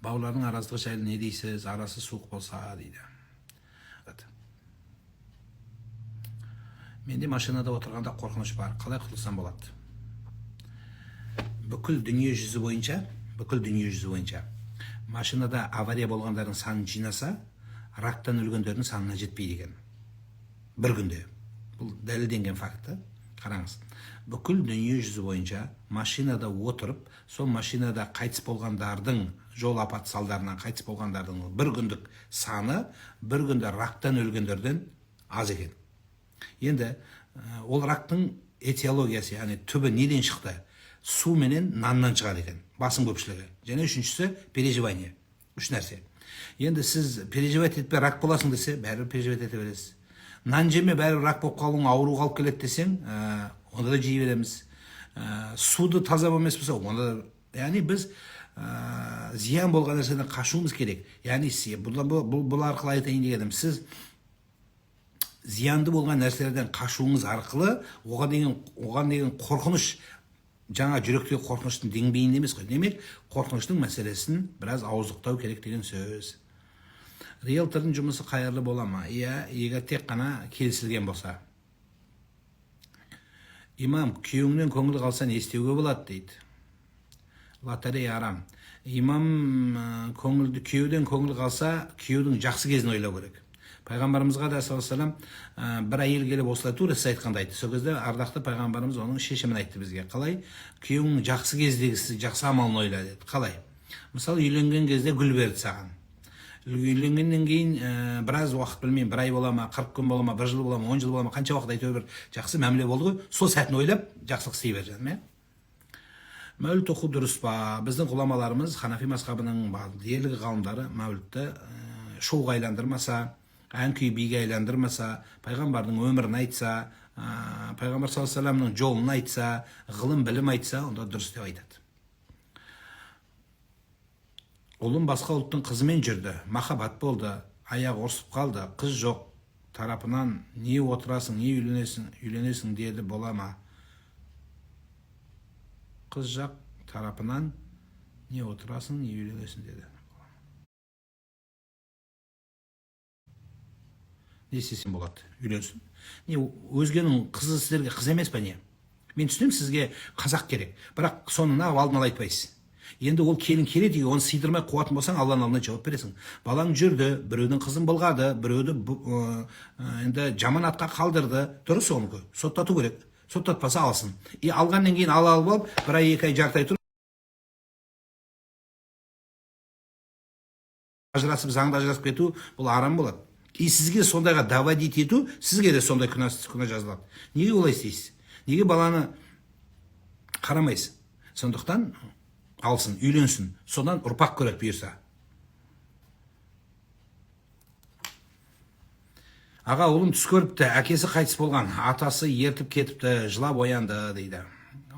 Бауырлардың араздығы жайлы не дейсіз? Арасы суық болса дейді. Менде машинада отырғанда қорқыныш бар. Қалай құтылсам болады? Бүкіл дүние жүзі бойынша машинада авария болғандардың санын жинаса, рактан өлгендердің санына жетпейді екен. Бір күнде. Бұл дәлелденген факт. Қараңыз. Бүкіл дүние жүзі бойынша машинада отырып, сол машинада қайтыс болғандардың, жол апаты салдарынан қайтыс болғандардың бір күндік саны, бір күнде рактан өлгендерден аз екен. Енді ол рактың этиологиясы, яғни түбі неден шықты? Су менен наннан шығады екен, басым көпшілігі. Және үшіншісі переживание. Үш нәрсе. Енді сіз переживать етпей рак боласың десе, бәрібір переживать ете бересіз. Нан жеме, бәрібір рак болып қалуың, ауру қалып келеді десең, онда да жей береміз. Суды таза болмас болса, онда да, яғни біз зиян болған нәрседен қашуымыз керек. Яғни бұл арқылы айтайын дегенім, сіз зиянды болған нәрселерден қашуыңыз арқылы оған деген қорқыныш, жаңа жүректегі қорқыныштың деңгейінде емес қой. Демек, қорқыныштың мәселесін біраз ауыздықтау керек деген сөз. Риэлтордың жұмысы қайырлы бола ма? Иә, егер тек қана келісілген болса. Имам, күйеуіңнен көңіл қалса не істеуге болады дейді. Лотерея арам. Имам, күйеуден көңіл қалса, күйеудің жақсы кезін ойлау керек. Пайғамбарымызға да саллаллаху бір әйел келіп осылай тура сіз айтқанда айтты. Сол кезде ардақты пайғамбарымыз оның шешімін айтты бізге. Қалай? Күйеуің жақсы кездегісі, жақсы амалын ойла деді. Қалай? Мысалы, үйленген кезде гүл берді саған. Үйленгеннен кейін біраз уақыт білмеймін, бір ай бола ма, 40 күн бола ма, 1 жыл бола ма, 10 жыл бола ма, қанша уақыт әйтеуір бір жақсы мәміле болды ғой. Сол сәтін ойлап, жақсылық істей бер жаным, Мәуліт оқу дұрыс па? Біздің ғұламаларымыз, Ханафи мазхабының дерлік ғалымдары мәулітті шоуға айландырмаса, ән күй биге айландырмаса, пайғамбардың өмірін айтса, пайғамбар саллаллаху алейхи вассаламның жолын айтса, ғылым білім айтса, онда дұрыс деп айтады. Ұлым басқа ұлттың қызымен жүрді, махаббат болды, аяқ ұрсып қалды, қыз жоқ, тарапынан не отырасың, не үйленесің деді, бола ма? Қыз жақ тарапынан не отырасың, не үйленесің деді. Не істесем болады? Үйленсін. Не, өзгенің қызы сіздерге қыз емес па не? Мен түсінемін, сізге қазақ керек. Бірақ соны алдын ала айтпайсыз. Енді ол келін келеді, оны сыйдырмай қуатын болсаң, Алланың алдына жауап бересің. Балаң жүрді, біреудің қызын былғады, біреуді енді жаман атқа қалдырды. Дұрыс оны соттату керек. Соттатпаса алсын. Алғаннан кейін алып алып, бір ай, 2 ай, жарты ай тұрып, ажырасып, заңда ажырасып кету, бұл арам болады. Сізге сондайға давадит ету, сізге де сондай күнә жазылады. Неге олай істейсіз? Неге баланы қарамайсыз? Сондықтан алсын, үйленсін, содан ұрпақ көреді бұйырса. Аға, ұлым түс көріпті, әкесі қайтыс болған, атасы ертіп кетіпті, жылап оянды дейді.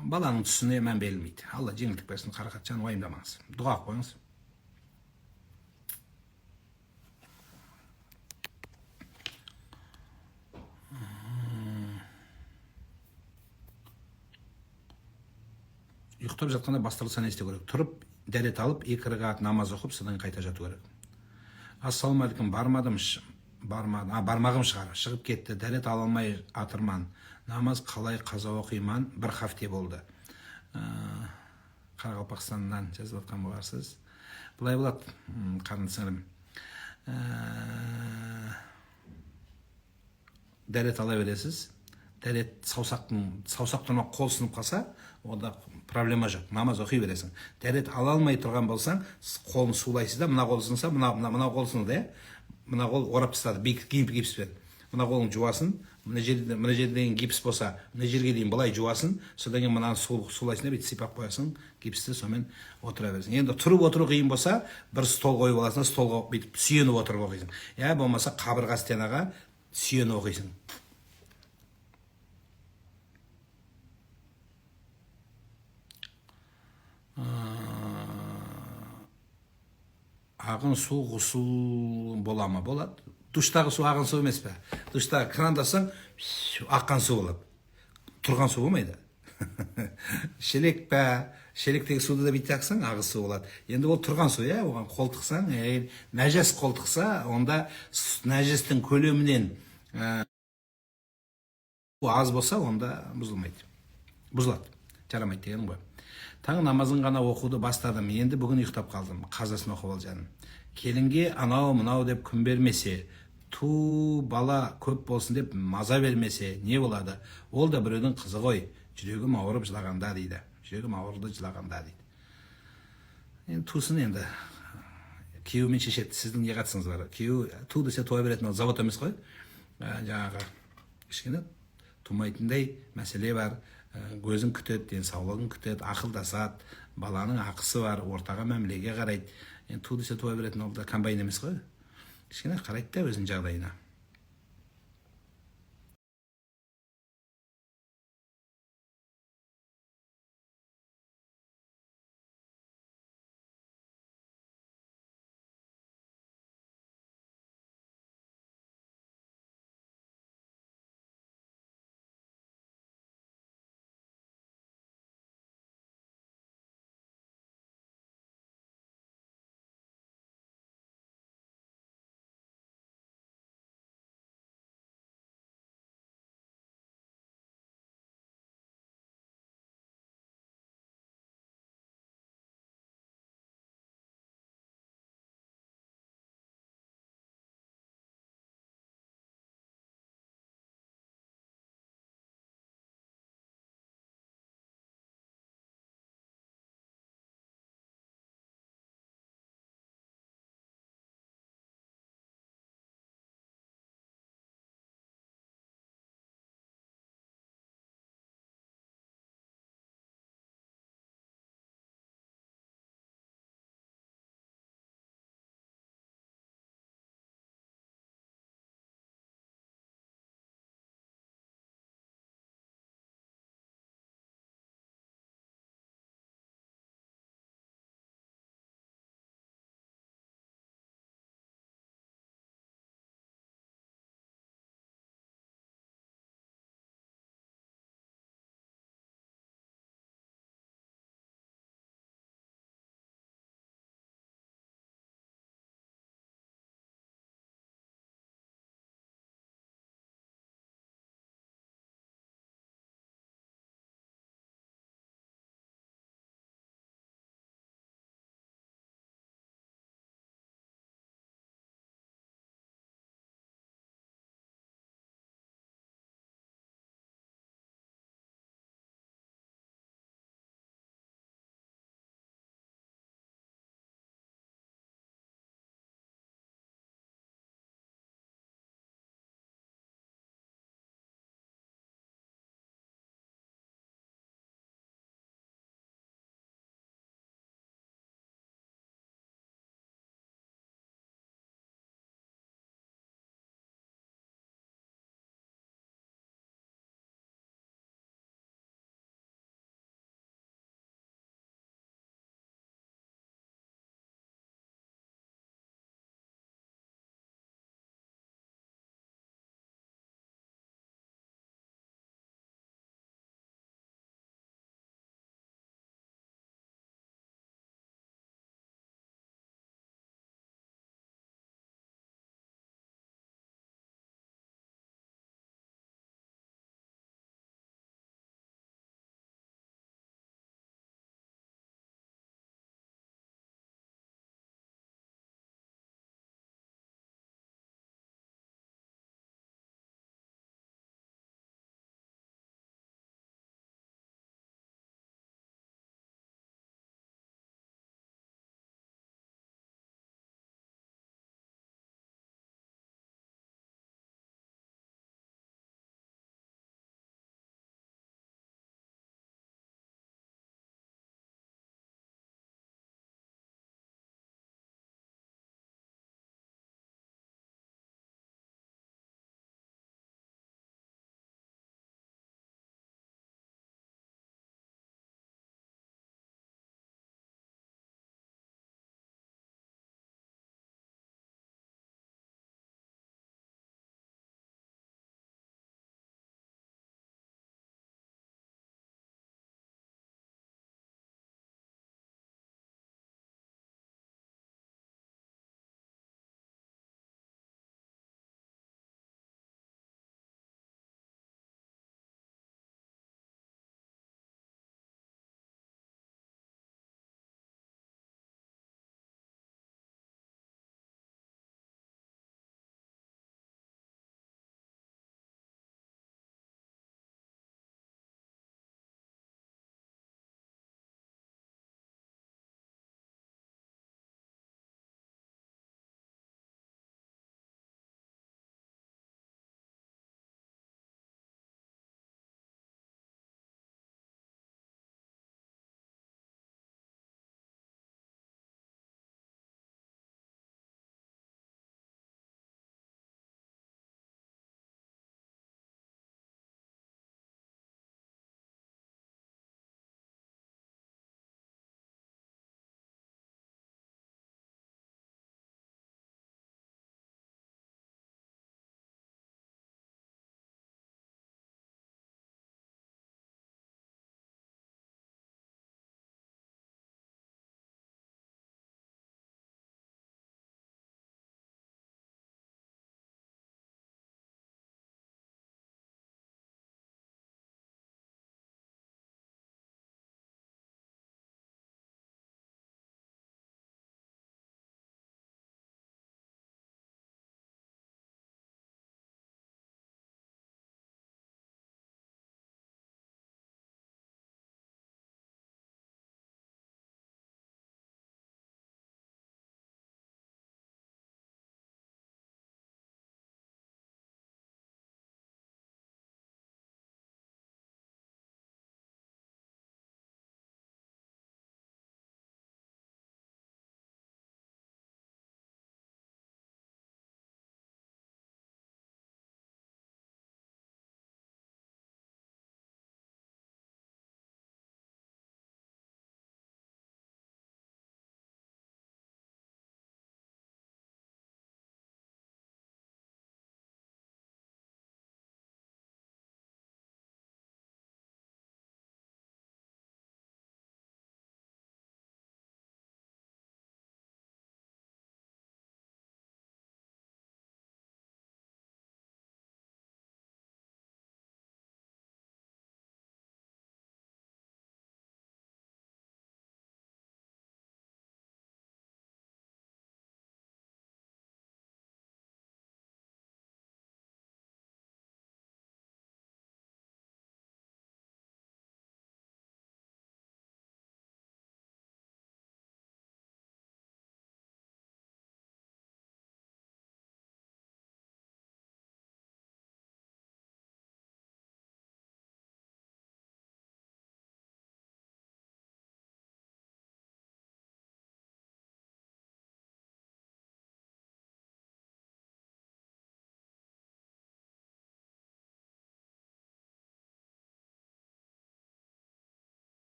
Баланың түсіне мән берілмейді. Алла жеңілдік берсін, Қарақатжан, уайымдамаңыз. Дұға қойыңыз. Ұйықтап жатқанда бастырылса не істеу керек? Тұрып, дәрет алып, 2 рағат намаз оқып, содан қайта жату керек. Ассалаумағалейкум, бармағым шығар, шығып кетті, дәрет ала алмай атырман. Намаз қалай қаза оқиман? 1 хафте болды. Қарақалпақстаннан жазып отқан боларсыз. Бұлай болады, қарны сіңірім. Дәрет ала бересіз. Дәрет саусақ тұрмақ қол сынып қалса, онда проблема жоқ. Намаз оқи бересің. Дәрет ала алмай тұрған болсаң, қолын сулайсыз да, мына қол сынса, мына қол сынды, мына қол орап тастады, гипспен. Мына қолың жуасын, мына жерден гипс болса, мына жерге дейін былай жуасын, содан кейін мынаны сулайсың да, сипап қоясың, гипсті сонымен отыра бересің. Енді тұрып отыру қиын болса, бір стол қойып аласың, столға бүйтіп сүйеніп отырып оқисың. Болмаса қабырға стенаға сүйеніп оқисың. Ағын су ғұсыл бола ма? Болады. Душтағы су ағын су емес пе? Душтағы крандасаң, аққан су болады. Тұрған су болмайды. Шелек пе, шелектегі суды да бүйтіп жақсаң ағыс су болады. Енді ол тұрған су, оған қол тықсаң, нәжес қол тықса, онда нәжестің көлемінен аз болса, онда бұзылады, жарамайды дегенім ғой. Таң намазын ғана оқуды бастадым, енді бүгін ұйықтап қалдым, қазасын оқып ал жаным. Келінге анау мынау деп күн бермесе, бала көп болсын деп маза бермесе не болады? Ол да біреудің қызы ғой, жүрегім ауырып жылағанда дейді. Жүрегім ауырды жылағанда дейді. Енді тусын, енді күйеуімен шешеді. Сіздің не қатысыңыз бар? Күйеу ту десе туа беретін, ол завод емес қой. Жаңағы кішкене тумайтындай мәселе бар. Көзін күтеді, денсаулығын күтеді, ақылдасады, баланың ақысы бар, ортаға мәмілеге қарайды. Енді ту десе туа беретін, ол да комбайн емес қой. Кішкене қарайды да өзінің жағдайына.